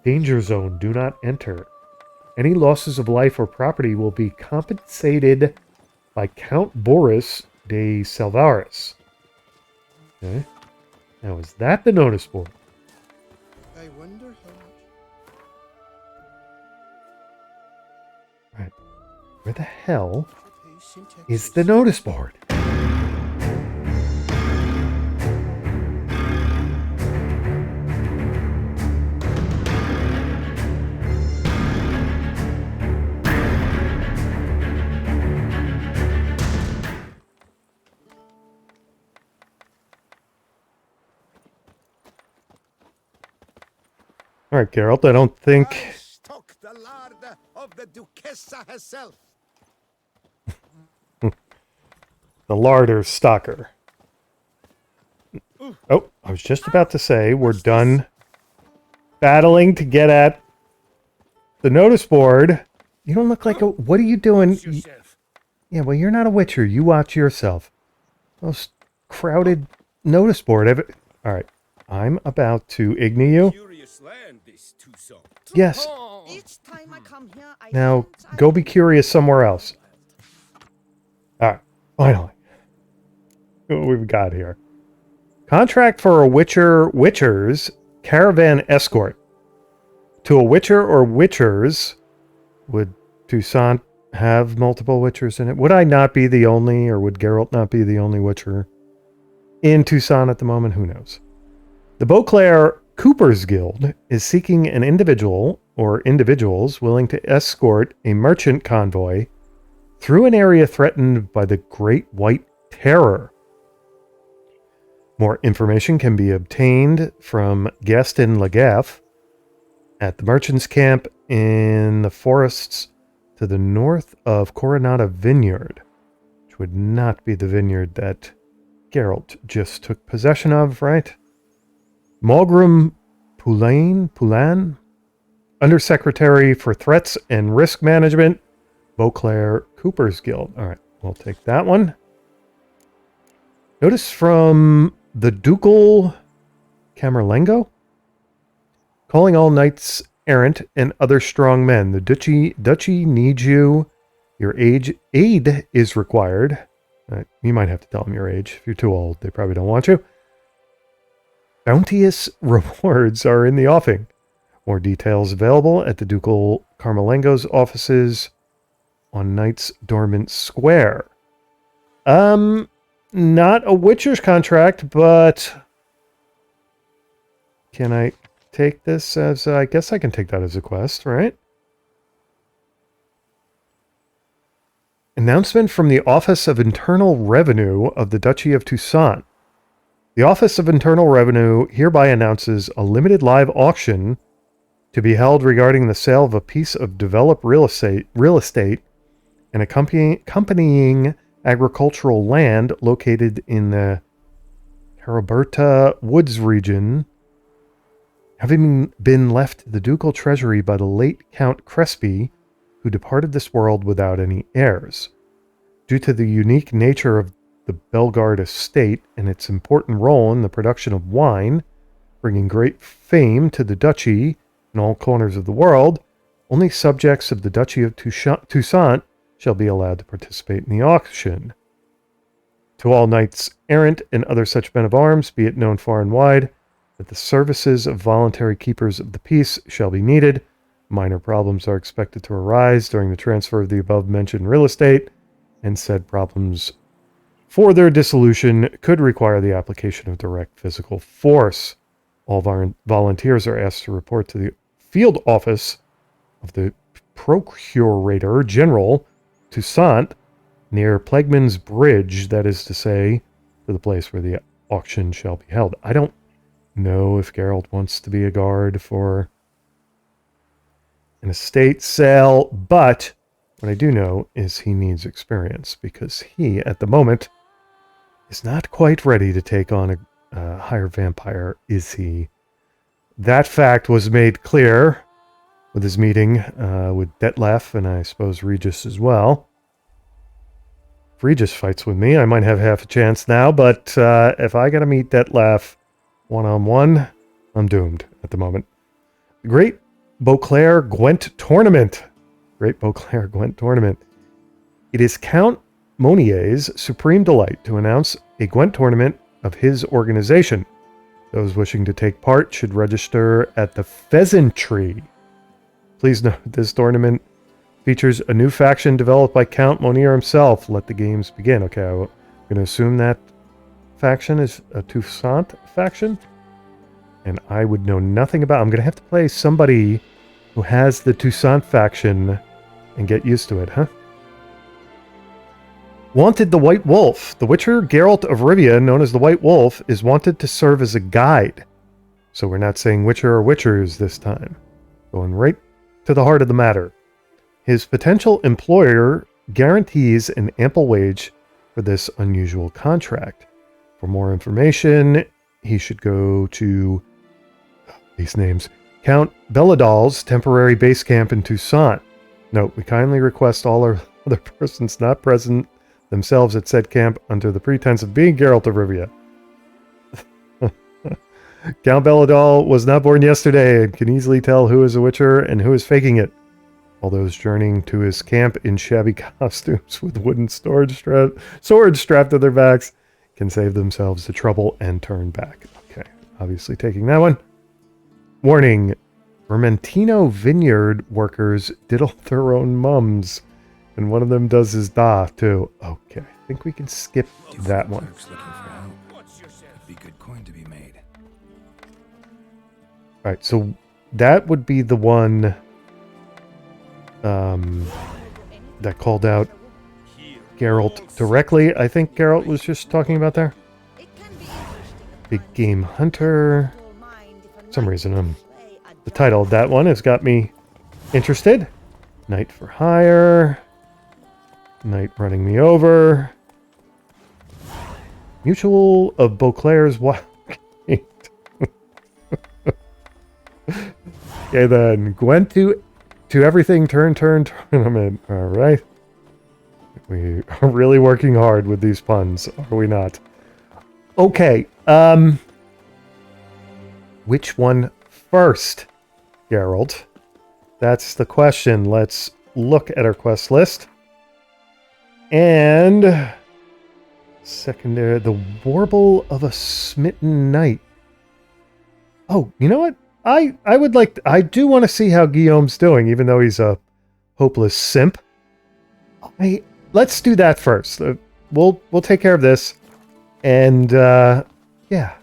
Danger zone. Do not enter. Any losses of life or property will be compensated by Count Boris de Salvaris. Okay. Now, is that the notice board? I wonder how Right. Where the hell much is the notice board? All right, Geralt, I don't think... I stock the lard of the Duchessa herself. The larder stalker. Oh, I was just about to say we're done battling to get at the notice board. You don't look like a... What are you doing? Yeah, well, you're not a witcher. You watch yourself. Most crowded notice board ever... All right, I'm about to ignore you. Curious land, this Tucson. Yes. Each time I come here, I Now, sense I go be curious somewhere else. All right, finally. What we've got here. Contract for a witcher's caravan escort. To a witcher or witchers. Would Toussaint have multiple witchers in it? Would I not be the only, or would Geralt not be the only witcher in Toussaint at the moment? Who knows? The Beauclair Cooper's Guild is seeking an individual or individuals willing to escort a merchant convoy through an area threatened by the Great White Terror. More information can be obtained from Gaston Lagaffe at the merchant's camp in the forests to the north of Coronata Vineyard, which would not be the vineyard that Geralt just took possession of, right? Mulgrim Poulain, Undersecretary for Threats and Risk Management, Beauclair Cooper's Guild. All right, we'll take that one. Notice from the Ducal Camerlengo? Calling all knights errant and other strong men. The duchy needs you. Your aid is required. You might have to tell them your age. If you're too old, they probably don't want you. Bounteous rewards are in the offing. More details available at the Ducal Carmelengo's offices on Knight's Dormant Square. Not a Witcher's contract, but can I take this as... I guess I can take that as a quest, right? Announcement from the Office of Internal Revenue of the Duchy of Toussaint. The Office of Internal Revenue hereby announces a limited live auction to be held regarding the sale of a piece of developed real estate and accompanying agricultural land located in the Haraberta Woods region, having been left to the ducal treasury by the late Count Crespi, who departed this world without any heirs. Due to the unique nature of the Bellegarde estate and its important role in the production of wine, bringing great fame to the duchy in all corners of the world, only subjects of the Duchy of Toussaint shall be allowed to participate in the auction. To all knights errant and other such men of arms, be it known far and wide, that the services of voluntary keepers of the peace shall be needed. Minor problems are expected to arise during the transfer of the above-mentioned real estate, and said problems for their dissolution could require the application of direct physical force. All volunteers are asked to report to the field office of the Procurator General Toussaint near Plegman's Bridge, that is to say, to the place where the auction shall be held. I don't know if Geralt wants to be a guard for an estate sale, but what I do know is he needs experience, because he, at the moment, is not quite ready to take on a higher vampire, is he? That fact was made clear with his meeting with Detlef, and I suppose Regis as well. If Regis fights with me, I might have half a chance now, but if I gotta meet Detlef one-on-one, I'm doomed at the moment. The Great Beauclair Gwent Tournament. Great Beauclair Gwent Tournament. It is Count Monier's supreme delight to announce a Gwent tournament of his organization. Those wishing to take part should register at the Pheasantry. Please note this tournament features a new faction developed by Count Monier himself. Let the games begin. Okay, I'm going to assume that faction is a Toussaint faction. And I would know nothing about... I'm going to have to play somebody who has the Toussaint faction and get used to it, huh? Wanted the White Wolf. The Witcher Geralt of Rivia, known as the White Wolf, is wanted to serve as a guide. So we're not saying Witcher or Witchers this time. Going right to the heart of the matter. His potential employer guarantees an ample wage for this unusual contract. For more information, he should go to these names. Count Belladal's temporary base camp in Toussaint. Note, we kindly request all our other persons not present themselves at said camp under the pretense of being Geralt of Rivia. Count Belladal was not born yesterday and can easily tell who is a Witcher and who is faking it. All those journeying to his camp in shabby costumes with wooden swords strapped to their backs can save themselves the trouble and turn back. Okay, obviously taking that one. Warning, Vermentino vineyard workers diddle their own mums. And one of them does his da, too. Okay, I think we can skip that one. Folks looking for help. Could be good coin to be made. Alright, so that would be the one that called out Geralt directly. I think Geralt was just talking about there. Big Game Hunter. For some reason, the title of that one has got me interested. Knight for Hire. Knight running me over. Mutual of Beauclair's Wild Gate. Okay then, Gwent to everything turn tournament. Alright. We are really working hard with these puns, are we not? Okay, which one first, Geralt? That's the question. Let's look at our quest list. And secondary, the Warble of a Smitten Knight. Oh, you know what? I would like... I do want to see how Guillaume's doing, even though he's a hopeless simp. Let's do that first. We'll take care of this. And, yeah.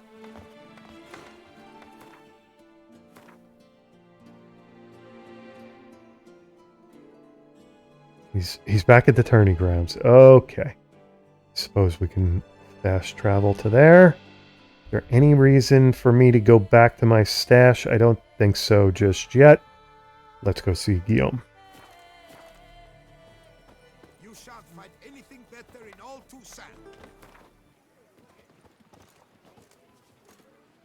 He's back at the tourney grounds. Okay. Suppose we can fast travel to there. Is there any reason for me to go back to my stash? I don't think so just yet. Let's go see Guillaume. You shan't find anything better in all Toussaint.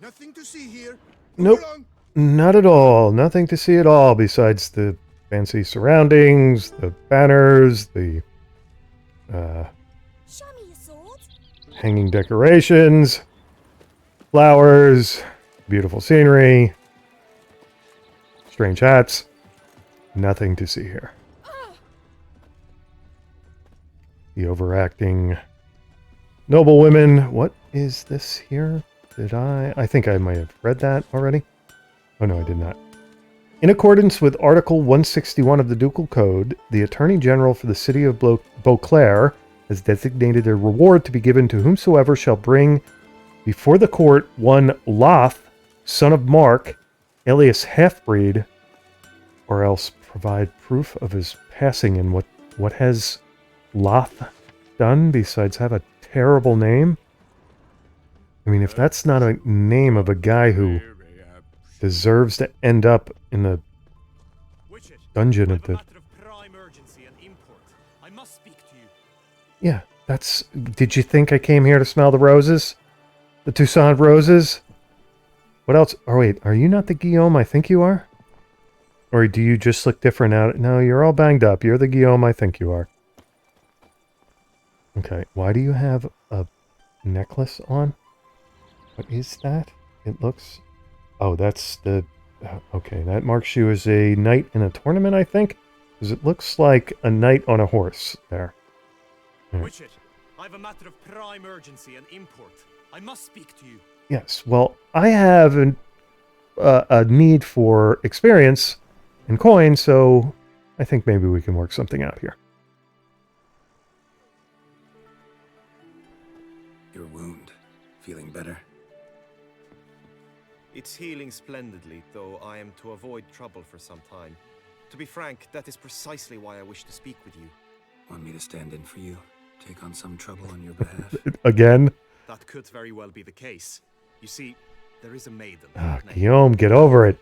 Nothing to see here. Nope. Move along. Not at all. Nothing to see at all besides the fancy surroundings, the banners, the Show me your sword. hanging decorations, flowers, beautiful scenery, strange hats. Nothing to see here. The overacting noble women. What is this here? I think I might have read that already. Oh no, I did not. In accordance with Article 161 of the Ducal Code, the Attorney General for the city of Beauclair has designated a reward to be given to whomsoever shall bring before the court one Loth, son of Mark, alias Halfbreed, or else provide proof of his passing. And what has Loth done besides have a terrible name? I mean, if that's not a name of a guy who deserves to end up in a dungeon at the... Yeah, that's... Did you think I came here to smell the roses? The Toussaint roses? What else? Oh, wait, are you not the Guillaume I think you are? Or do you just look different out? No, you're all banged up. You're the Guillaume I think you are. Okay, why do you have a necklace on? What is that? It looks... Oh, that's the Okay, that marks you as a knight in a tournament, I think? Because it looks like a knight on a horse there. Witcher, I've a matter of prime urgency and import. I must speak to you. Yes, well, I have a need for experience and coin, so I think maybe we can work something out here. Your wound. Feeling better? It's healing splendidly, though I am to avoid trouble for some time. To be frank, that is precisely why I wish to speak with you. Want me to stand in for you? Take on some trouble on your behalf? Again? That could very well be the case. You see, there is a maiden. Ah, named- Guillaume, get over it.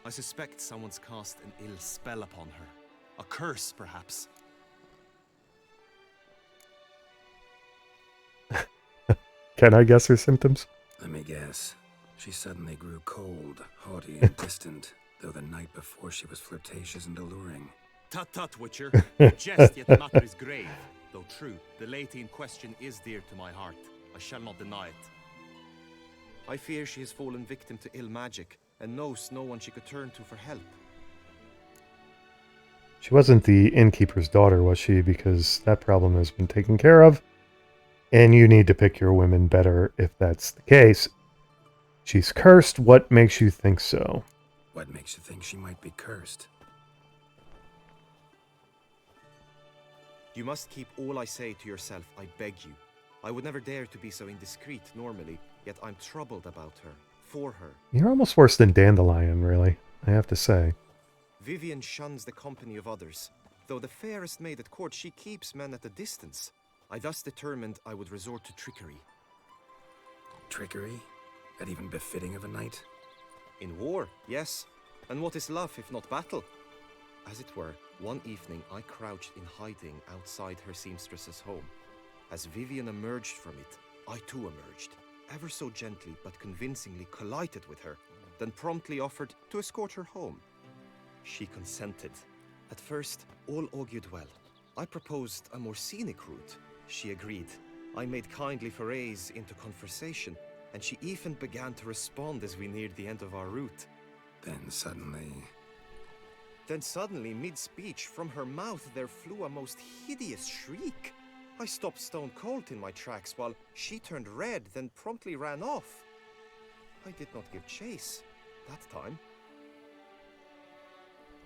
I suspect someone's cast an ill spell upon her. A curse, perhaps. Can I guess her symptoms? Let me guess. She suddenly grew cold, haughty, and distant, though the night before she was flirtatious and alluring. Tut tut, Witcher. You jest, yet the matter is grave. Though true, the lady in question is dear to my heart. I shall not deny it. I fear she has fallen victim to ill magic, and knows no one she could turn to for help. She wasn't the innkeeper's daughter, was she? Because that problem has been taken care of. And you need to pick your women better if that's the case. She's cursed. What makes you think so? What makes you think she might be cursed? You must keep all I say to yourself, I beg you. I would never dare to be so indiscreet normally, yet I'm troubled about her, for her. You're almost worse than Dandelion, really, I have to say. Vivian shuns the company of others. Though the fairest maid at court, she keeps men at a distance. I thus determined I would resort to trickery. Trickery? That even befitting of a knight? In war, yes. And what is love if not battle? As it were, one evening I crouched in hiding outside her seamstress's home. As Vivian emerged from it, I too emerged, ever so gently but convincingly collided with her, then promptly offered to escort her home. She consented. At first, all augured well. I proposed a more scenic route. She agreed. I made kindly forays into conversation, and she even began to respond as we neared the end of our route. Then suddenly, mid-speech, from her mouth there flew a most hideous shriek. I stopped stone cold in my tracks while she turned red, then promptly ran off. I did not give chase that time.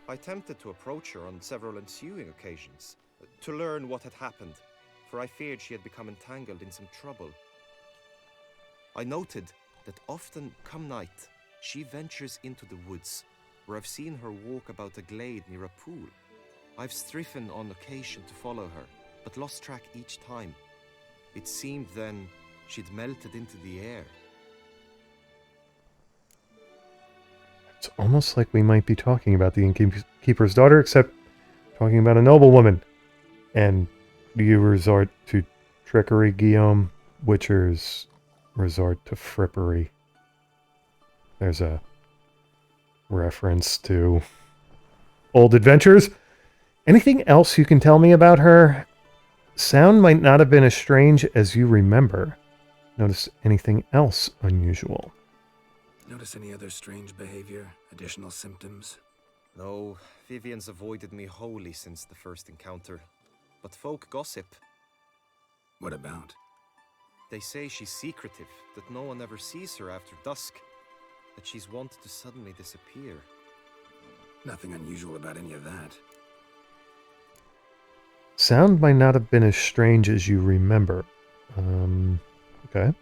I attempted to approach her on several ensuing occasions, to learn what had happened, for I feared she had become entangled in some trouble. I noted that often, come night, she ventures into the woods, where I've seen her walk about a glade near a pool. I've striven on occasion to follow her, but lost track each time. It seemed then she'd melted into the air. It's almost like we might be talking about the innkeeper's daughter, except talking about a noblewoman. And you resort to trickery, Guillaume. Witchers resort to frippery. There's a reference to old adventures. Anything else you can tell me about her? Sound might not have been as strange as you remember. Notice anything else unusual? Notice any other strange behavior? Additional symptoms? No, Vivian's avoided me wholly since the first encounter. But folk gossip. What about? They say she's secretive, that no one ever sees her after dusk, that she's wanted to suddenly disappear. Nothing unusual about any of that. Sound might not have been as strange as you remember. Okay.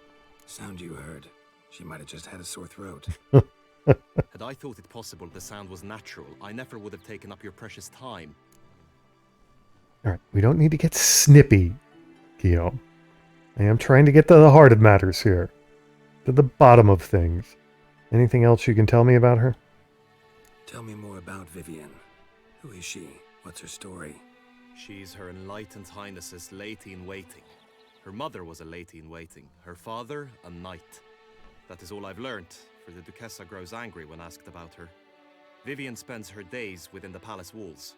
Sound you heard. She might have just had a sore throat. Had I thought it possible the sound was natural, I never would have taken up your precious time. Alright, we don't need to get snippy, Guillaume. I am trying to get to the heart of matters here. To the bottom of things. Anything else you can tell me about her? Tell me more about Vivian. Who is she? What's her story? She's Her Enlightened Highness's lady-in-waiting. Her mother was a lady-in-waiting, her father a knight. That is all I've learnt, for the Duchessa grows angry when asked about her. Vivian spends her days within the palace walls.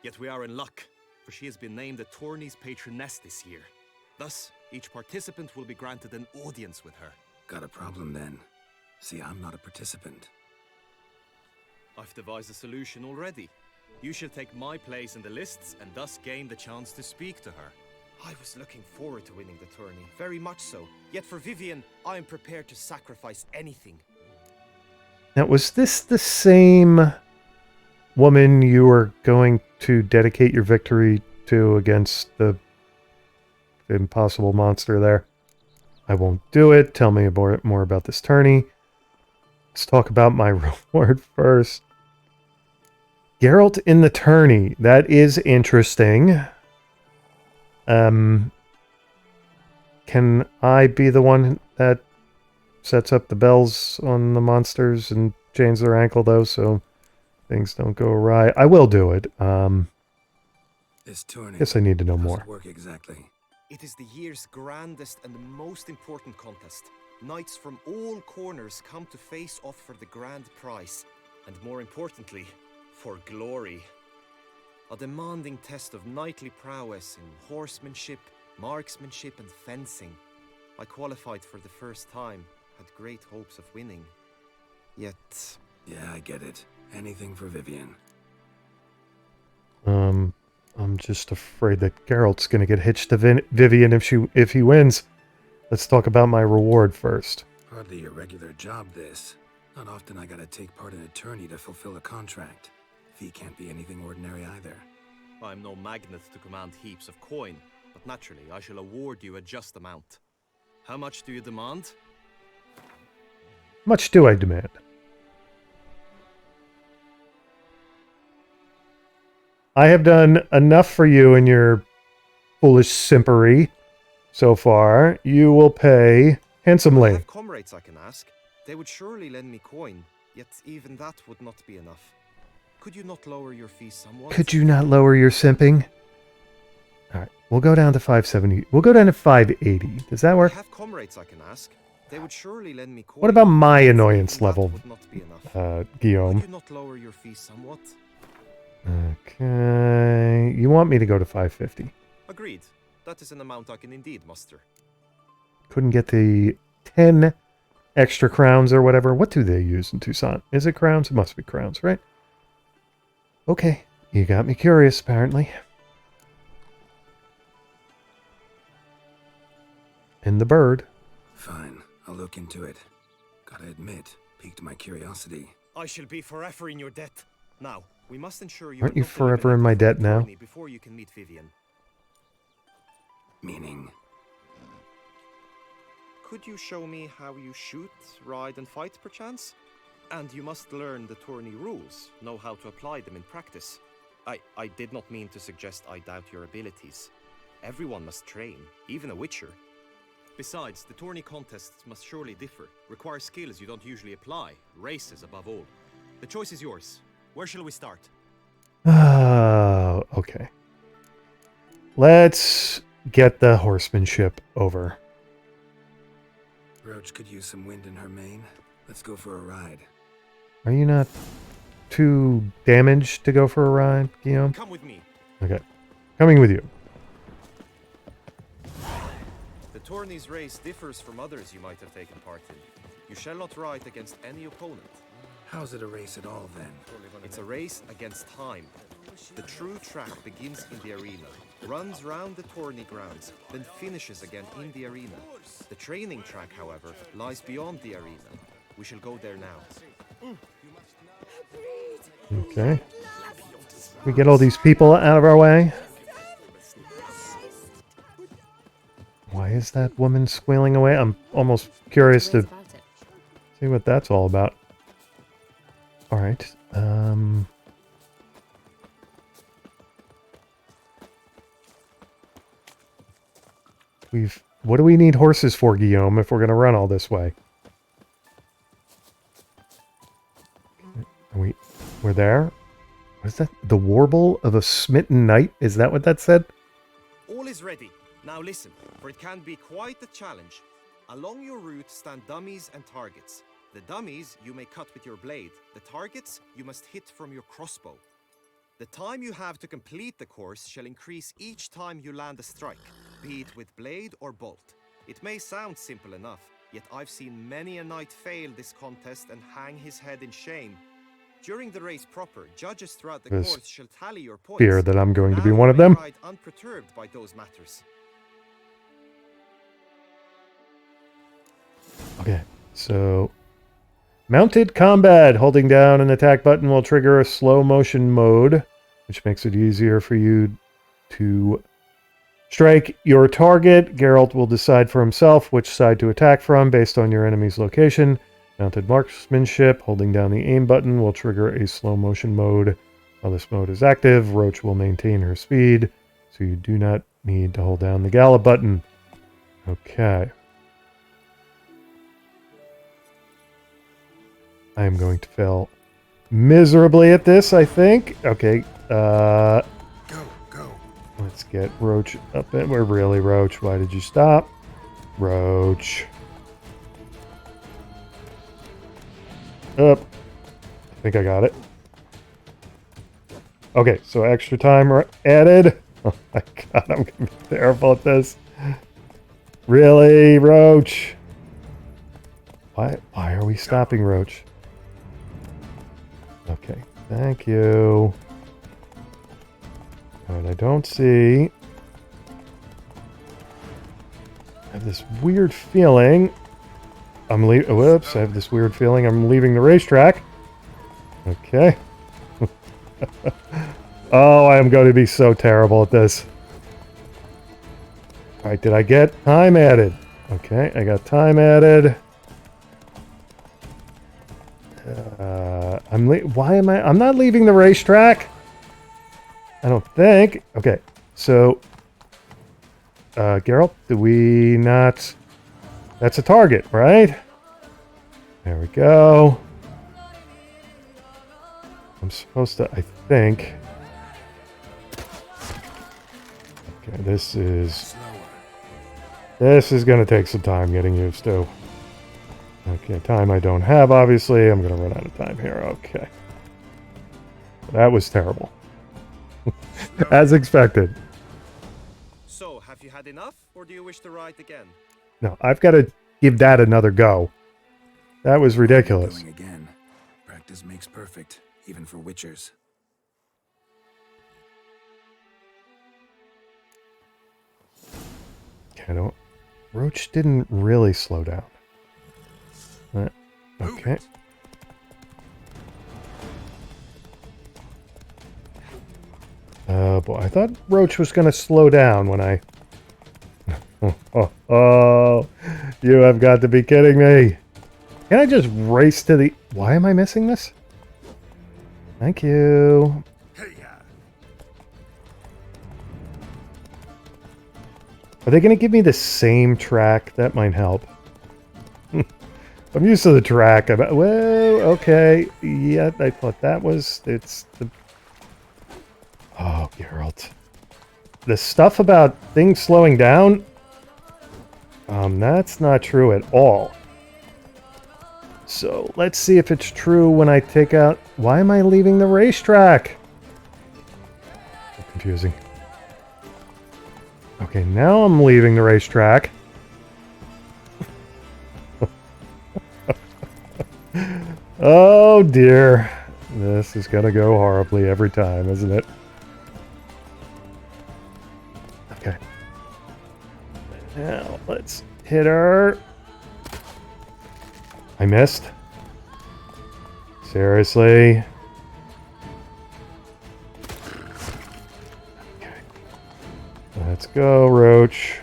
Yet we are in luck, for she has been named the tourney's patroness this year. Thus, each participant will be granted an audience with her. Got a problem then. See, I'm not a participant. I've devised a solution already. You shall take my place in the lists and thus gain the chance to speak to her. I was looking forward to winning the tourney, very much so. Yet for Vivian, I am prepared to sacrifice anything. Now, was this the same woman you were going to dedicate your victory to against the impossible monster there? I won't do it. Tell me more about this tourney. Let's talk about my reward first. Geralt in the tourney. That is interesting. Can I be the one that sets up the bells on the monsters and chains their ankle, though, so things don't go awry? I will do it. This tourney. Guess I need to know How's more. it work exactly? It is the year's grandest and most important contest. Knights from all corners come to face off for the grand prize, and more importantly, for glory. A demanding test of knightly prowess in horsemanship, marksmanship, and fencing. I qualified for the first time, had great hopes of winning. Yet... Yeah, I get it. Anything for Vivian. I'm just afraid that Geralt's gonna get hitched to Vivian if he wins. Let's talk about my reward first. Hardly a regular job, this. Not often I gotta take part in a tourney to fulfill a contract. Fee can't be anything ordinary either. I'm no magnet to command heaps of coin, but naturally I shall award you a just amount. How much do you demand? Much do I demand? I have done enough for you in your foolish simpery so far. You will pay I handsomely. have comrades I can ask. They would surely lend me coin, yet even that would not be enough. Could you not lower your fees somewhat? Could you not lower your simping? Alright, we'll go down to 570. We'll go down to 580. Does that I work? have comrades I can ask. They would surely lend me coin. What about my yet annoyance even that level, would not be enough. Guillaume? Could you not lower your fees somewhat? Okay. You want me to go to 550? Agreed. That is an amount I can indeed muster. Couldn't get the 10 extra crowns or whatever. What do they use in Toussaint? Is it crowns? It must be crowns, right? Okay. You got me curious, apparently. And the bird. Fine, I'll look into it. Gotta admit, piqued my curiosity. I shall be forever in your debt. Now, we must ensure you Aren't are you not forever in eliminated my from debt the now? tourney before you can meet Vivian. Meaning? Could you show me how you shoot, ride, and fight, perchance? And you must learn the tourney rules, know how to apply them in practice. I did not mean to suggest I doubt your abilities. Everyone must train, even a witcher. Besides, the tourney contests must surely differ, require skills you don't usually apply, races above all. The choice is yours. Where shall we start? Oh, okay. Let's get the horsemanship over. Roach could use some wind in her mane. Let's go for a ride. Are you not too damaged to go for a ride, Guillaume? Come with me. Okay. Coming with you. The tourney's race differs from others you might have taken part in. You shall not ride against any opponent. How's it a race at all, then? It's a race against time. The true track begins in the arena, runs round the tourney grounds, then finishes again in the arena. The training track, however, lies beyond the arena. We shall go there now. Okay. We get all these people out of our way. Why is that woman squealing away? I'm almost curious to see what that's all about. Alright. What do we need horses for, Guillaume, if we're going to run all this way? We're there? What is that? The warble of a smitten knight? Is that what that said? All is ready. Now listen, for it can be quite a challenge. Along your route stand dummies and targets. The dummies you may cut with your blade. The targets you must hit from your crossbow. The time you have to complete the course shall increase each time you land a strike, be it with blade or bolt. It may sound simple enough, yet I've seen many a knight fail this contest and hang his head in shame. During the race proper, judges throughout the This course shall tally your points. fear that I'm going to be Now one you of may them. ride unperturbed by those matters. Okay, so mounted combat. Holding down an attack button will trigger a slow motion mode, which makes it easier for you to strike your target. Geralt will decide for himself which side to attack from based on your enemy's location. Mounted marksmanship. Holding down the aim button will trigger a slow motion mode. While this mode is active, Roach will maintain her speed, so you do not need to hold down the gallop button. Okay. I am going to fail miserably at this, I think. Okay, Go. let's get Roach up. We're really Roach. Why did you stop? Roach. Up. I think I got it. Okay, so extra time added. Oh my god, I'm gonna be terrible at this. Really, Roach? Why are we stopping Roach? Okay, thank you. And I don't see. I have this weird feeling. Whoops! I have this weird feeling I'm leaving the racetrack. Okay. Oh, I am going to be so terrible at this. All right, did I get time added? Okay, I got time added. Why am I? I'm not leaving the racetrack. I don't think. Okay, so Geralt, do we not? That's a target, right? There we go. I'm supposed to, I think. Okay, this is going to take some time getting used to. Okay, time I don't have, obviously. I'm going to run out of time here. Okay. That was terrible. As expected. So, have you had enough, or do you wish to ride again? No, I've got to give that another go. That was ridiculous. Going again. Practice makes perfect, even for witchers. Okay, I don't. Roach didn't really slow down. Okay. Oh boy, I thought Roach was going to slow down when I... Oh, you have got to be kidding me. Can I just race to the... Why am I missing this? Thank you. Are they going to give me the same track? That might help. I'm used to the track. Well, okay. Yeah, I thought that was... It's the... Oh, Geralt. The stuff about things slowing down... that's not true at all. So, let's see if it's true when I take out... Why am I leaving the racetrack? So confusing. Okay, now I'm leaving the racetrack. Oh dear. This is gonna go horribly every time, isn't it? Okay. Now, let's hit her. I missed. Seriously? Okay. Let's go, Roach.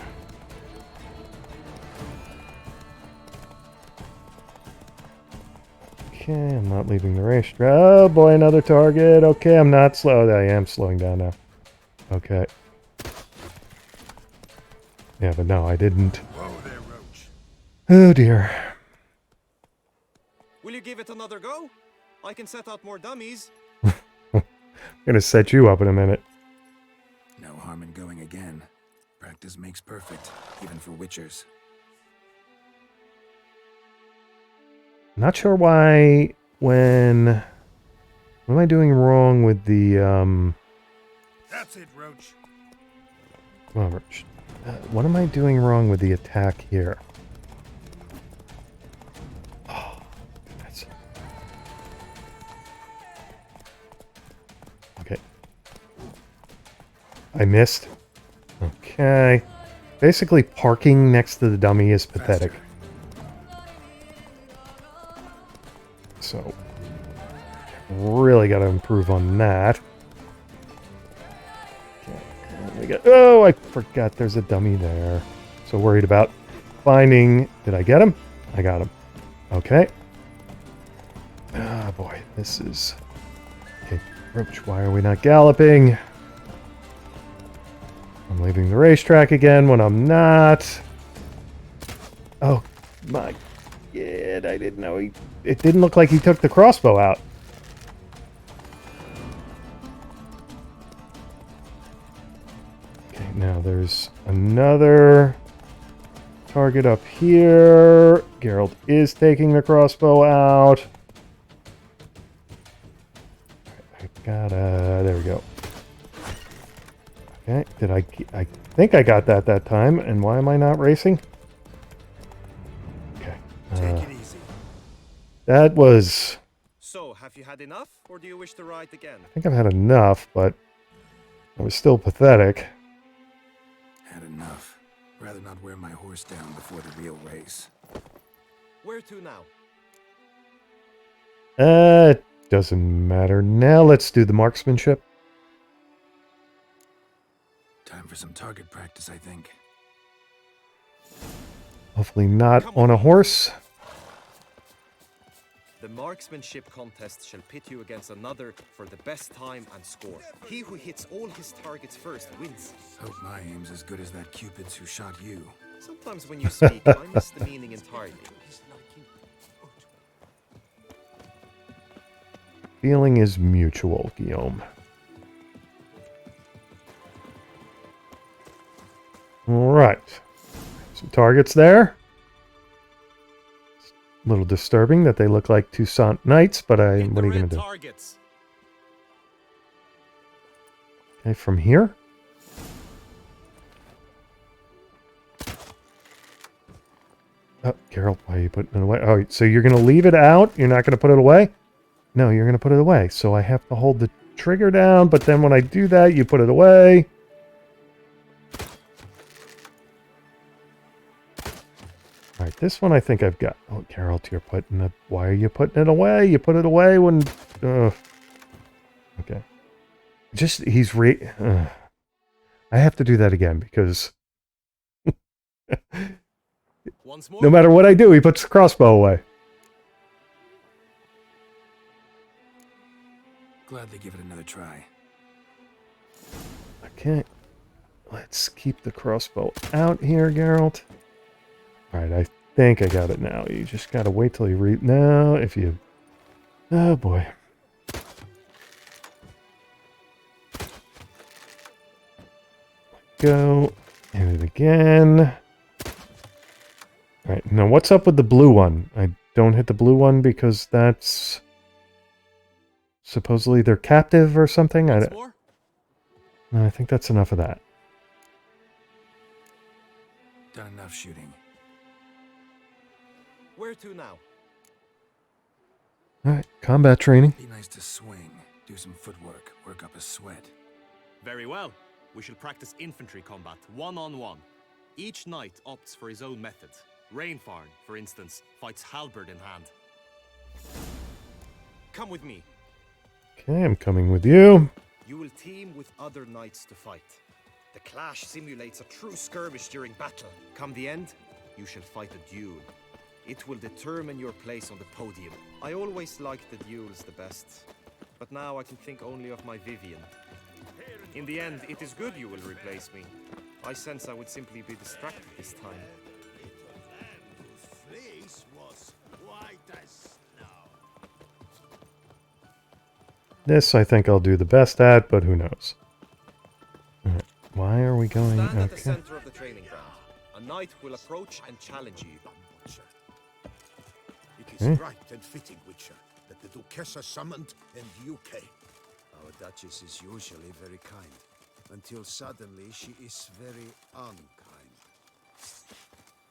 Okay, I'm not leaving the racetrack. Oh boy, another target. Okay, I'm not slow. I am slowing down now. Okay. Yeah, but no, I didn't. Whoa there, Roach. Oh dear. Will you give it another go? I can set out more dummies. I'm gonna set you up in a minute. No harm in going again. Practice makes perfect, even for witchers. Not sure why when... What am I doing wrong with the, That's it, Roach. Come on, Roach. What am I doing wrong with the attack here? Oh, that's... I missed. Okay. Basically, parking next to the dummy is pathetic. So, really got to improve on that. Okay. Oh, I forgot there's a dummy there. So worried about finding... Did I get him? I got him. Okay. Ah, boy. This is... Okay, Roach, why are we not galloping? I'm leaving the racetrack again when I'm not. Oh, my God. I didn't know he... It didn't look like he took the crossbow out. Okay, now there's another target up here. Geralt is taking the crossbow out. I gotta... There we go. Okay, did I think I got that time, and why am I not racing? Okay. Take it easy. That was... So, have you had enough, or do you wish to ride again? I think I've had enough, but it was still pathetic. Had enough. Rather not wear my horse down before the real race. Where to now? It doesn't matter. Now let's do the marksmanship. Time for some target practice, I think. Hopefully not on a horse. The marksmanship contest shall pit you against another for the best time and score. He who hits all his targets first wins. Hope my aim's as good as that Cupid's who shot you. Sometimes when you speak, I miss the meaning entirely. Feeling is mutual, Guillaume. Alright. Some targets there. A little disturbing that they look like Toussaint Knights, but what are you going to do? Targets. Okay, from here? Oh, Geralt, why are you putting it away? Oh, so you're going to leave it out? You're not going to put it away? No, you're going to put it away. So I have to hold the trigger down, but then when I do that, you put it away. Alright, this one I think I've got. Oh, Geralt, you're putting it... Why are you putting it away? You put it away when... Okay. Just, he's I have to do that again, because... Once more. no matter what I do, he puts the crossbow away. Gladly give it another try. Okay. Let's keep the crossbow out here, Geralt. Alright, I think I got it now. You just gotta wait till you read... No, if you... Oh, boy. Go. Hit it again. Alright, now what's up with the blue one? I don't hit the blue one because that's... Supposedly they're captive or something? Once more. No, I think that's enough of that. Done enough shooting. Where to now? Alright, combat training. Be nice to swing. Do some footwork. Work up a sweat. Very well. We shall practice infantry combat, one-on-one. Each knight opts for his own method. Rainfarn, for instance, fights halberd in hand. Come with me. Okay, I'm coming with you. You will team with other knights to fight. The clash simulates a true skirmish during battle. Come the end, you shall fight a duel. It will determine your place on the podium. I always liked the duels the best, but now I can think only of my Vivian. In the end, it is good you will replace me. I sense I would simply be distracted this time. Face was white as snow. This I think I'll do the best at, but who knows. Alright, why are we going... Stand at the Okay. center of the training ground. A knight will approach and challenge you. It is right and fitting, Witcher, that the Duchessa summoned and you came. Our Duchess is usually very kind, until suddenly she is very unkind.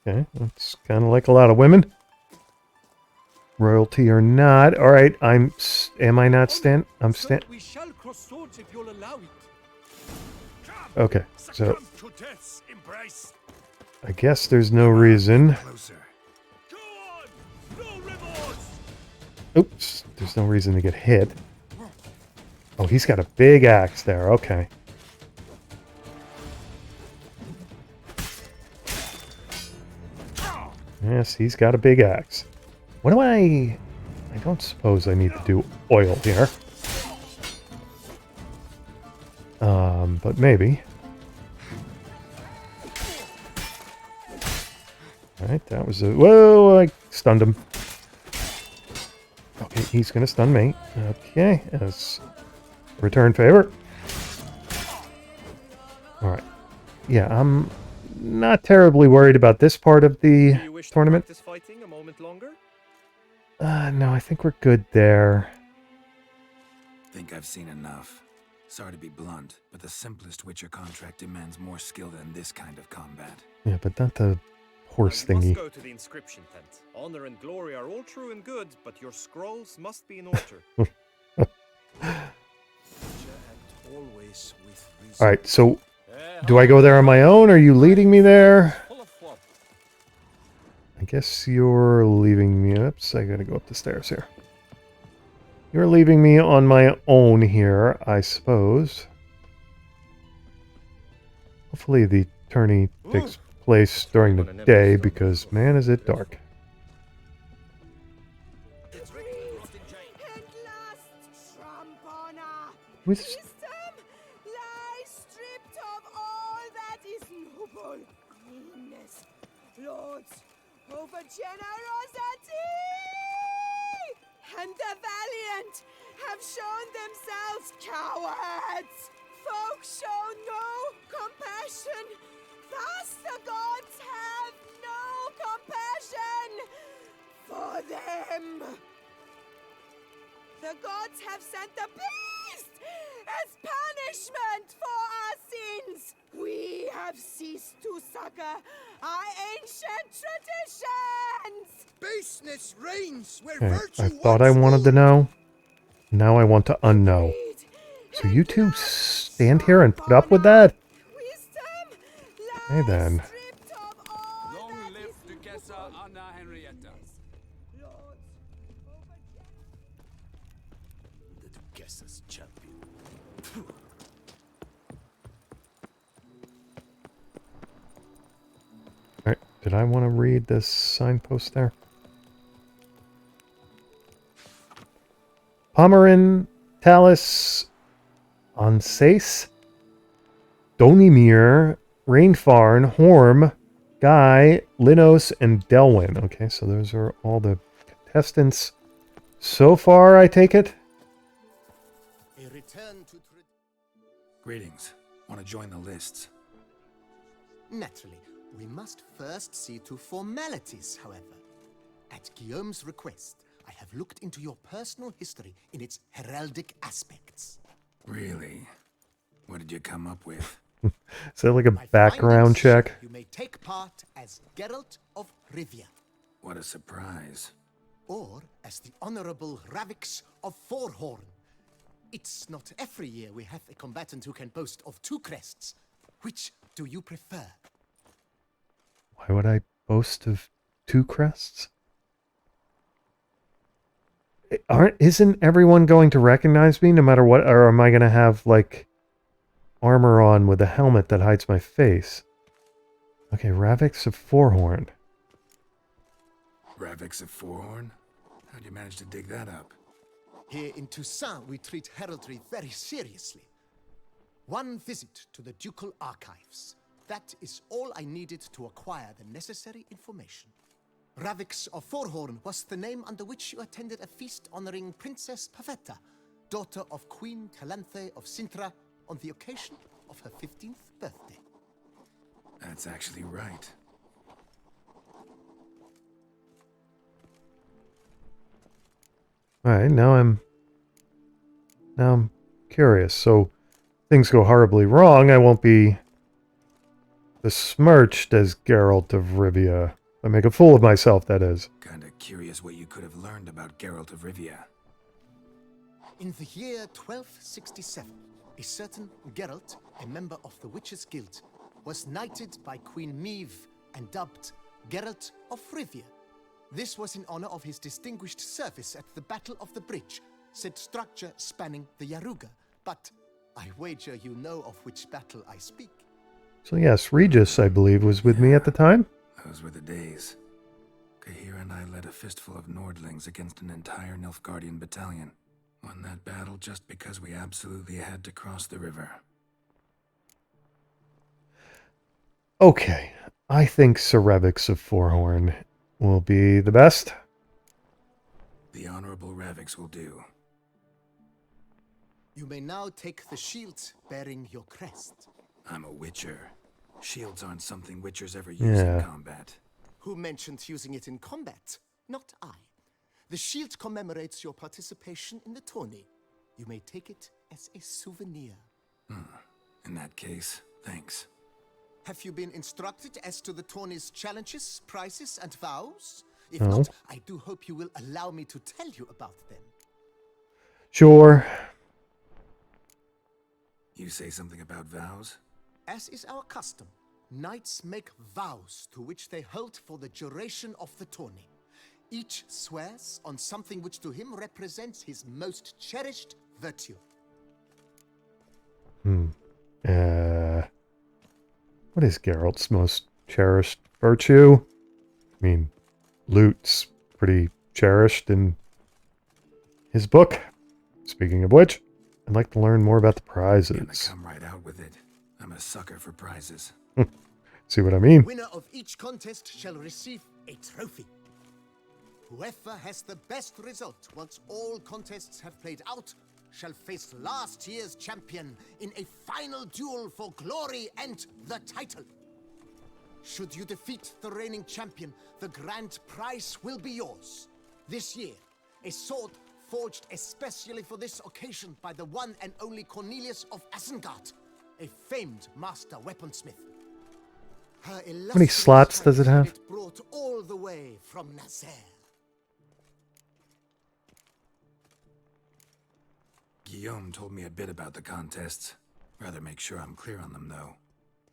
Okay, that's kind of like a lot of women. Royalty or not. Alright, am I not stand... I'm stand... We shall cross swords if you'll allow it. Okay, so Succumb to death's embrace. I guess there's no reason. Closer. Go on! No remorse! Oops, there's no reason to get hit. Oh, he's got a big axe there. Okay. Yes, he's got a big axe. What do I don't suppose I need to do oil here. But maybe. Alright, that was a... Whoa, I stunned him. Okay, he's gonna stun me. Okay, as return favor. Alright. Yeah, I'm not terribly worried about this part of the Do you wish tournament. to practice fighting a moment longer? No, I think we're good there. Think I've seen enough. Sorry to be blunt, but the simplest Witcher contract demands more skill than this kind of combat. Yeah, but not the horse Now you thingy. must go to the inscription tent. Honor and glory are all true and good, but your scrolls must be in order. Witcher act always with reason. Alright, so do I go there on my own? Are you leading me there? I guess you're leaving me. Oops, I gotta go up the stairs here. You're leaving me on my own here, I suppose. Hopefully the tourney takes place during the day, because man is it dark. At last, Trampona! Who's- Wisdom lies stripped of all that is noble. Meanness, lords, over generosity! And the valiant have shown themselves cowards. Folk show no compassion. Thus the gods have no compassion for them. The gods have sent the beast as punishment for our sins. We have ceased to succor our ancient traditions. Baseness reigns where Okay, virtue I thought I once wanted to ruled. know. Now I want to unknow. Greed So you two stand here and put up with that? Wisdom Hey then. lies stripped of all Long that live is Duchessa Anna Henrietta. lords over The Duchessa's champion. Alright, did I want to read this signpost there? Pomeran, Talus, Ansace, Donimir, Rainfarn, Horm, Guy, Linos, and Delwyn. Okay, so those are all the contestants so far, I take it? A return to Greetings. Want to join the lists? Naturally, we must first see to formalities, however. At Guillaume's request, I have looked into your personal history in its heraldic aspects. Really? What did you come up with? Is that like a My background findings check? show You may take part as Geralt of Rivia, What a surprise. or as the Honorable Ravix of Forhorn. It's not every year we have a combatant who can boast of 2 crests. Which do you prefer? Why would I boast of 2 crests? Isn't everyone going to recognize me no matter what? Or am I going to have, like, armor on with a helmet that hides my face? Okay, Ravix of Forhorn. Ravix of Forhorn? How'd you manage to dig that up? Here in Toussaint, we treat heraldry very seriously. One visit to the ducal archives. That is all I needed to acquire the necessary information. Ravix of Forhorn was the name under which you attended a feast honoring Princess Pavetta, daughter of Queen Calanthe of Sintra, on the occasion of her 15th birthday. That's actually right. Alright, now I'm curious. So, things go horribly wrong, I won't be besmirched as Geralt of Rivia. I make a fool of myself, that is. Kinda curious what you could have learned about Geralt of Rivia. In the year 1267, A certain Geralt, a member of the Witches' Guild, was knighted by Queen Meve and dubbed Geralt of Rivia. This was in honor of his distinguished service at the Battle of the Bridge, said structure spanning the Yaruga. But I wager you know of which battle I speak. So yes, Regis, I believe, was with me at the time. Those were the days. Kahir and I led a fistful of Nordlings against an entire Nilfgaardian battalion. Won that battle just because we absolutely had to cross the river. Okay, I think Cerevix of Forhorn will be the best. The Honorable Ravix will do. You may now take the shield bearing your crest. I'm a Witcher. Shields aren't something Witchers ever use in combat. Who mentioned using it in combat? Not I. The shield commemorates your participation in the tourney. You may take it as a souvenir. In that case, thanks. Have you been instructed as to the tourney's challenges, prizes, and vows? If No. not, I do hope you will allow me to tell you about them. Sure. You say something about vows? As is our custom, knights make vows to which they hold for the duration of the tourney. Each swears on something which to him represents his most cherished virtue. What is Geralt's most cherished virtue? I mean, loot's pretty cherished in his book. Speaking of which, I'd like to learn more about the Gonna prizes. come right out with it. I'm a sucker for prizes. See what I mean? Winner of each contest shall receive a trophy. Whoever has the best result once all contests have played out shall face last year's champion in a final duel for glory and the title. Should you defeat the reigning champion, the grand prize will be yours. This year, a sword forged especially for this occasion by the one and only Cornelius of Isengard, a famed master weaponsmith. Her How many slots does it have? Brought all the way from Nazaire. Guillaume told me a bit about the contests. Rather make sure I'm clear on them, though.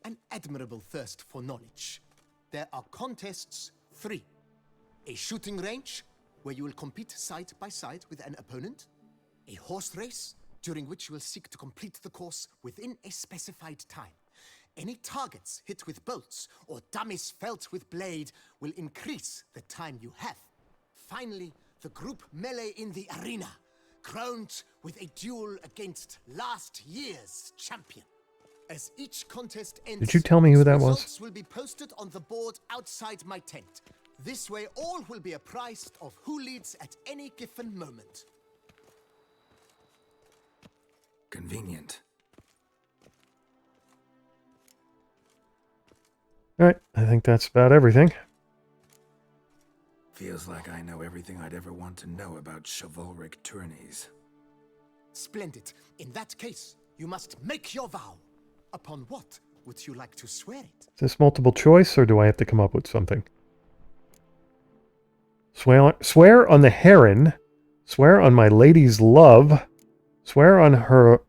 An admirable thirst for knowledge. There are contests 3. A shooting range, where you will compete side by side with an opponent. A horse race, during which you will seek to complete the course within a specified time. Any targets hit with bolts or dummies felt with blade will increase the time you have. Finally, the group melee in the arena, crowned with a duel against last year's champion. As each contest ends, Did you tell me who that was? results will be posted on the board outside my tent. This way, all will be apprised of who leads at any given moment. Convenient. Alright, I think that's about everything. Feels like I know everything I'd ever want to know about chivalric tourneys. Splendid. In that case, you must make your vow. Upon what would you like to swear it? Is this multiple choice, or do I have to come up with something? Swear on the heron. Swear on my lady's love. Swear on her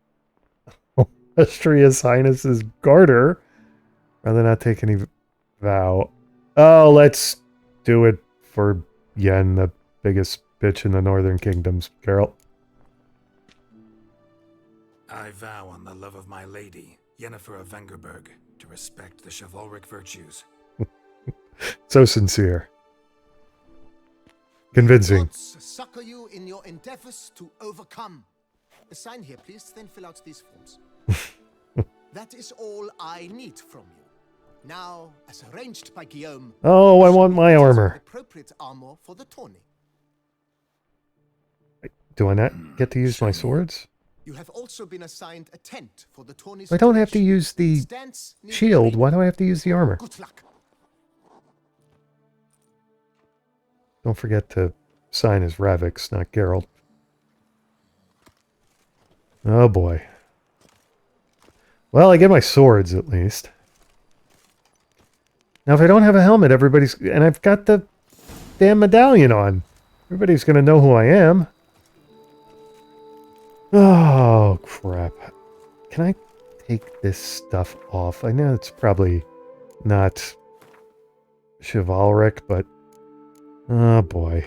illustrious highness's garter. Rather not take any vow. Oh, let's do it for Yen, the biggest bitch in the Northern Kingdoms, Geralt. I vow on the love of my lady, Yennefer of Vengerberg, to respect the chivalric virtues. So sincere. Convincing. Gods succor you in your endeavors to overcome. Sign here, please, then fill out these forms. That is all I need from you. Now, as arranged by Guillaume... Oh, I want my armor. Appropriate armor for the tourney. Do I not get to use my swords? You have also been assigned a tent for the tourney's... I don't have to duration. use the Stands near the shield. arena. Why do I have to use the armor? Good luck. Don't forget to sign as Ravix, not Geralt. Oh boy. Well, I get my swords at least. Now, if I don't have a helmet, everybody's... And I've got the damn medallion on. Everybody's going to know who I am. Oh, crap. can I take this stuff off? I know it's probably not chivalric, but oh boy.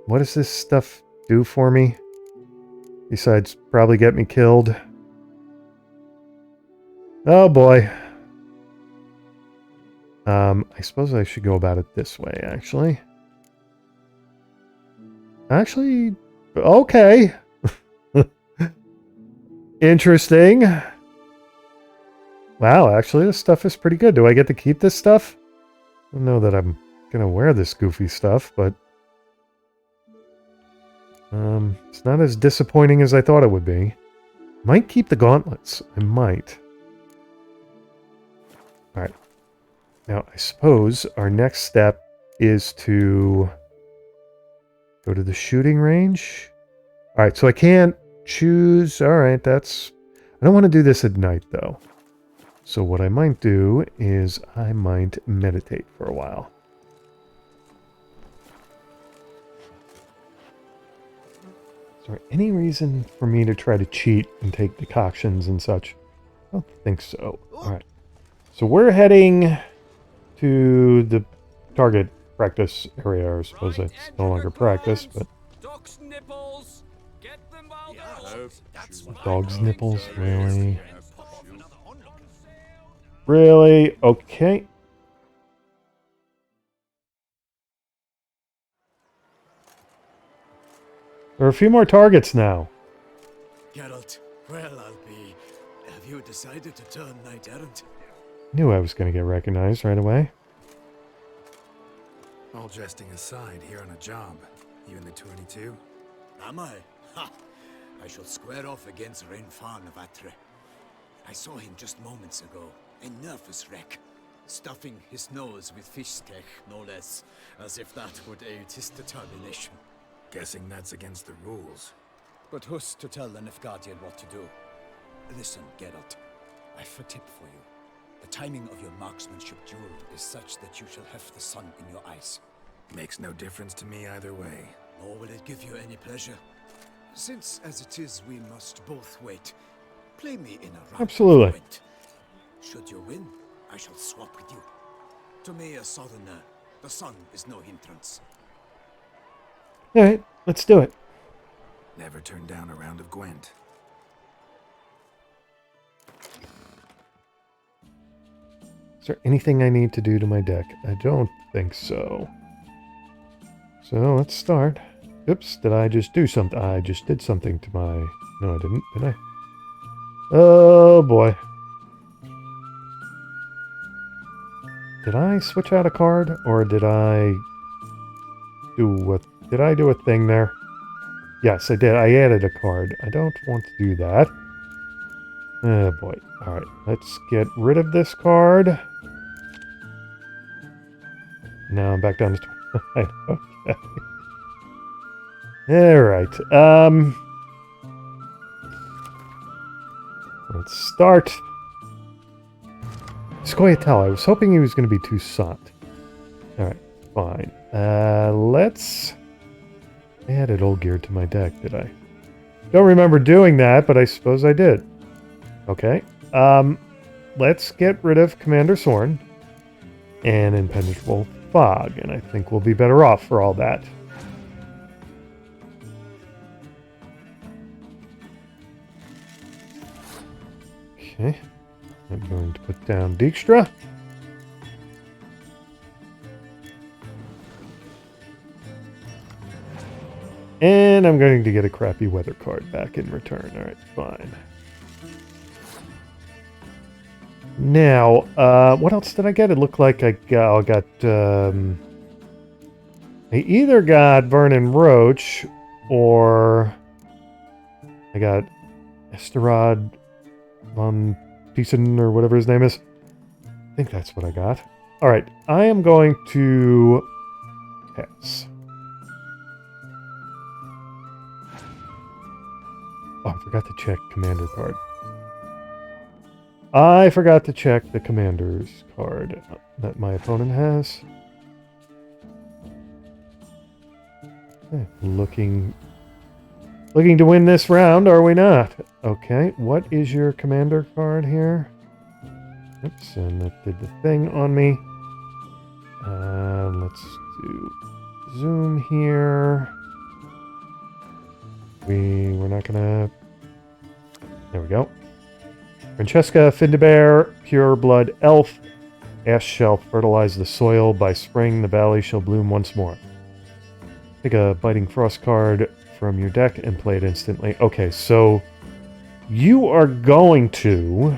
What does this stuff do for me? Besides probably get me killed. Oh boy. I suppose I should go about it this way, actually. Actually, okay. Interesting. Wow, actually, this stuff is pretty good. Do I get to keep this stuff? I don't know that I'm gonna wear this goofy stuff, but it's not as disappointing as I thought it would be. Might keep the gauntlets. I might. Alright. Now, I suppose our next step is to go to the shooting range. Alright, so I can't choose. Alright, that's... I don't want to do this at night, though. So what I might do is I might meditate for a while. Is there any reason for me to try to cheat and take decoctions and such? I don't think so. Alright. So we're heading to the target practice area, or I suppose it's no longer practice, but... Dog's nipples! Get them while they're hot. Dog's nipples? Really? Really? Okay. There are a few more targets now. Geralt, well, I'll be. Have you decided to turn knight errant? Knew I was going to get recognized right away. All jesting aside, here on a job. You in the 22? Am I? Ha! I shall square off against Rainfarn of Atre. I saw him just moments ago. A nervous wreck. Stuffing his nose with fish steak, no less. As if that would aid his determination. Guessing that's against the rules. But who's to tell the Nilfgaardian what to do? Listen, Geralt. I've a tip for you. The timing of your marksmanship duel is such that you shall have the sun in your eyes. Makes no difference to me either way. Nor will it give you any pleasure. Since, as it is, we must both wait. Play me in a round. Absolutely. Of Gwent. Should you win, I shall swap with you. To me, a southerner, the sun is no hindrance. Alright, let's do it. Never turn down a round of Gwent. Is there anything I need to do to my deck? I don't think so. So let's start. Oops, did I just do something? I just did something to my... No, I didn't, did I? Oh, boy. Did I switch out a card? Or did I do what... Did I do a thing there? Yes, I did. I added a card. I don't want to do that. Oh, boy. Alright, let's get rid of this card. Now I'm back down to 29. Okay. Alright, let's start. Scoia'tael, I was hoping he was going to be Toussaint. Alright, fine. Let's... I added Old Gear to my deck, did I? Don't remember doing that, but I suppose I did. Okay. Let's get rid of Commander Sorn and Impenetrable Fog, and I think we'll be better off for all that. Okay. I'm going to put down Dijkstra. And I'm going to get a crappy weather card back in return. Alright, fine. Now, what else did I get? It looked like I got I either got Vernon Roach or I got Esterad von Thiessen or whatever his name is. I think that's what I got. Alright, I am going to pass. Oh, I forgot to check commander card. I forgot to check the commander's card that my opponent has. Okay, looking Looking to win this round, are we not? Okay, what is your commander card here? Oops, and that did the thing on me. Let's do zoom here. We're not gonna... There we go. Francesca Findebear, pure blood elf. Ash shall fertilize the soil. By spring, the valley shall bloom once more. Take a Biting Frost card from your deck and play it instantly. Okay, so you are going to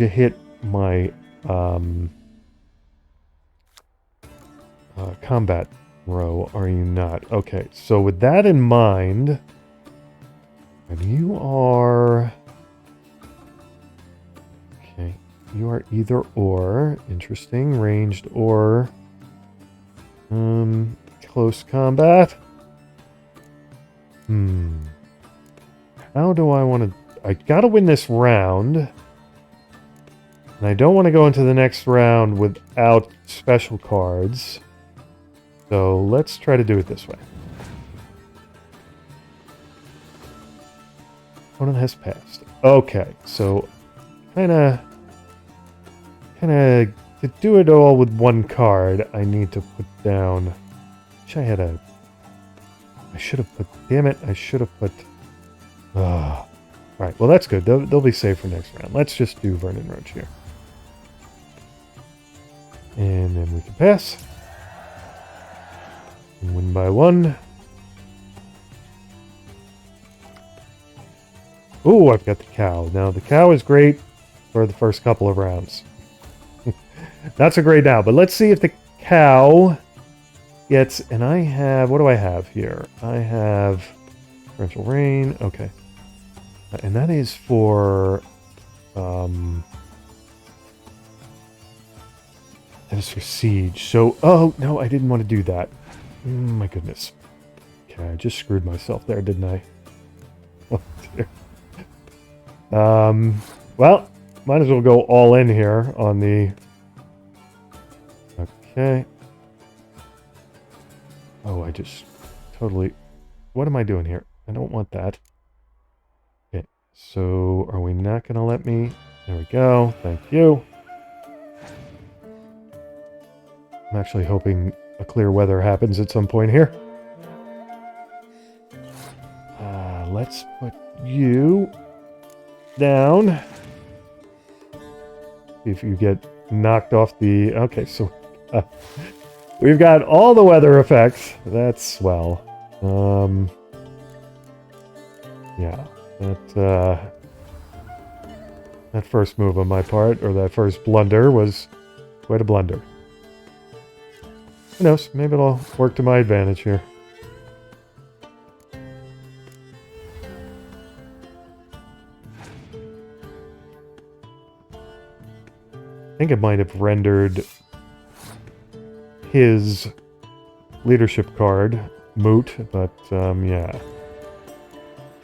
hit my combat row, are you not? Okay, so with that in mind, and you are... Okay, you are either or. Interesting. Ranged or... close combat. How do I want to... I gotta win this round. And I don't want to go into the next round without special cards. So let's try to do it this way. Opponent has passed. Okay, so kinda to do it all with one card, I need to put down... Wish I had a... I should have put... Damn it, I should have put... Alright, well that's good. They'll be safe for next round. Let's just do Vernon Roach here. And then we can pass. And win by one. Ooh, I've got the cow. Now, the cow is great for the first couple of rounds. Not so great now, but let's see if the cow gets... And I have... What do I have here? I have torrential rain. Okay. And that is for... that is for siege. So... Oh, no, I didn't want to do that. My goodness. Okay, I just screwed myself there, didn't I? Oh, dear. Well, might as well go all in here on the... Okay. Oh, I just totally... What am I doing here? I don't want that. Okay, so are we not going to let me... There we go. Thank you. I'm actually hoping a clear weather happens at some point here. Let's put you down. See if you get knocked off the... Okay, so... we've got all the weather effects. That's swell. Yeah. That first move on my part, or that first blunder, was quite a blunder. Who knows? Maybe it'll work to my advantage here. I think it might have rendered his leadership card moot, but yeah.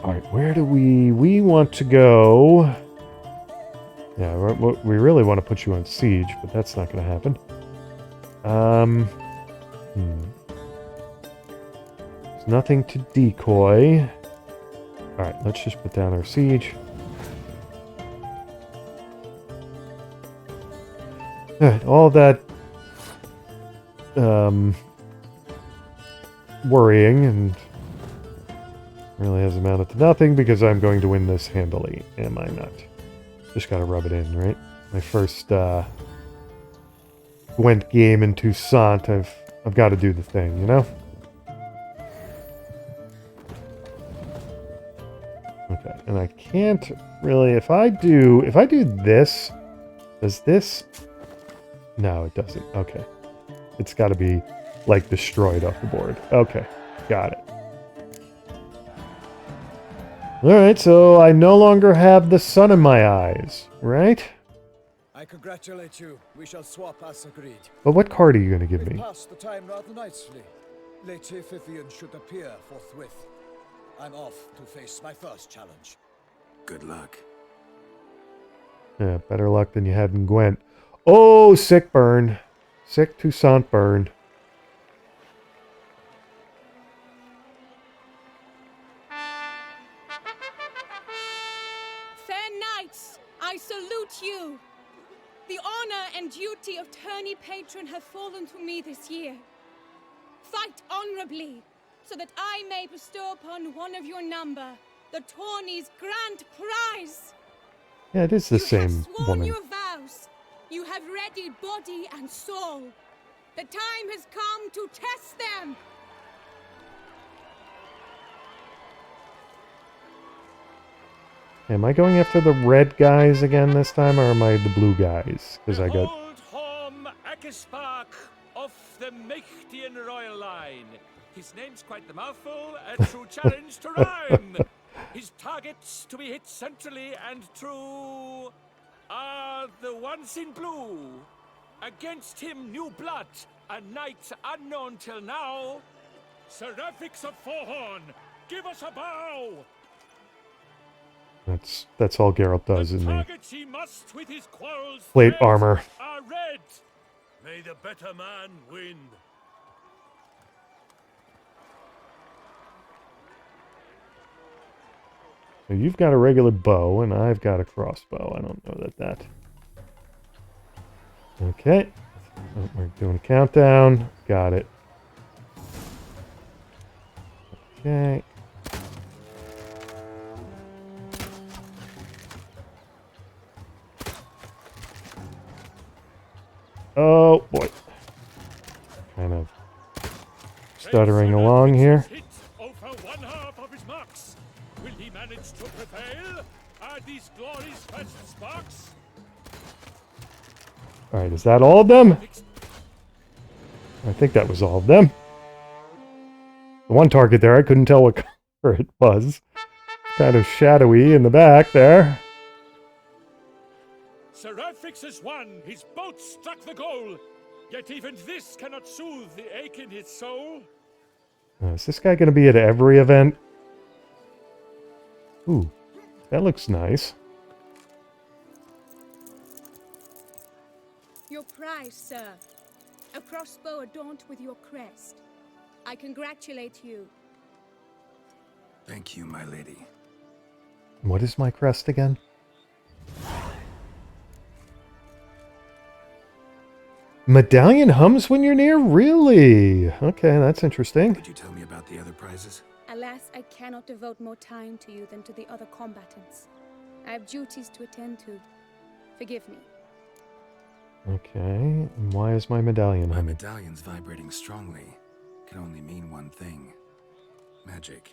Alright, where do we want to go? Yeah, we really want to put you on siege, but that's not going to happen. There's nothing to decoy. Alright, let's just put down our siege. Alright, all that worrying and really has amounted to nothing because I'm going to win this handily, am I not? Just gotta rub it in, right? My first Gwent game in Toussaint, I've got to do the thing, you know? Okay, and I can't really... If I do this, does this... No, it doesn't. Okay. It's got to be, like, destroyed off the board. Okay, got it. Alright, so I no longer have the sun in my eyes, right? I congratulate you. We shall swap as agreed. But what card are you going to give We me? passed the time rather nicely. Lady Vivian should appear forthwith. I'm off to face my first challenge. Good luck. Yeah, better luck than you had in Gwent. Oh, sick burn. Sick Toussaint burn. I salute you. The honor and duty of tourney patron have fallen to me this year. Fight honorably, so that I may bestow upon one of your number the tourney's grand prize. Yeah, it is the You same have sworn woman. your vows. You have readied body and soul. The time has come to test them. Am I going after the red guys again this time, or am I the blue guys? Because I got... Behold Horm Akispark of the Mechtian royal line. His name's quite the mouthful, a true challenge to rhyme. His targets to be hit centrally and true are the ones in blue. Against him new blood, a knight unknown till now. Seraphics of Forhorn, give us a bow! That's all Geralt does in the Targets he must with his quarrels plate thread armor. are red. May the better man win. So you've got a regular bow, and I've got a crossbow. I don't know that. Okay. Oh, we're doing a countdown. Got it. Okay. Oh, boy. Kind of stuttering along here. Hit over one half of his marks. Will he manage to prevail? Are these glories fast sparks? Alright, is that all of them? I think that was all of them. The one target there, I couldn't tell what color it was. Kind of shadowy in the back there. Seraphics has won. His boat struck the goal. Yet even this cannot soothe the ache in his soul. Is this guy going to be at every event? Ooh, that looks nice. Your prize, sir. A crossbow adorned with your crest. I congratulate you. Thank you, my lady. What is my crest again? Medallion hums when you're near? Really? Okay, that's interesting. Could you tell me about the other prizes? Alas, I cannot devote more time to you than to the other combatants. I have duties to attend to. Forgive me. Okay, and why is my medallion My humming? medallion's vibrating strongly. Can only mean one thing. Magic.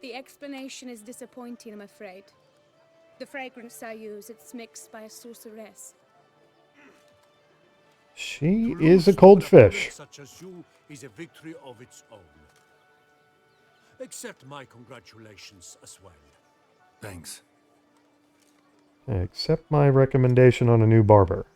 The explanation is disappointing, I'm afraid. The fragrance I use, it's mixed by a sorceress. She To is a lose cold to an opponent fish. such as you is a victory of its own. Accept my congratulations as well. Thanks. Accept my recommendation on a new barber.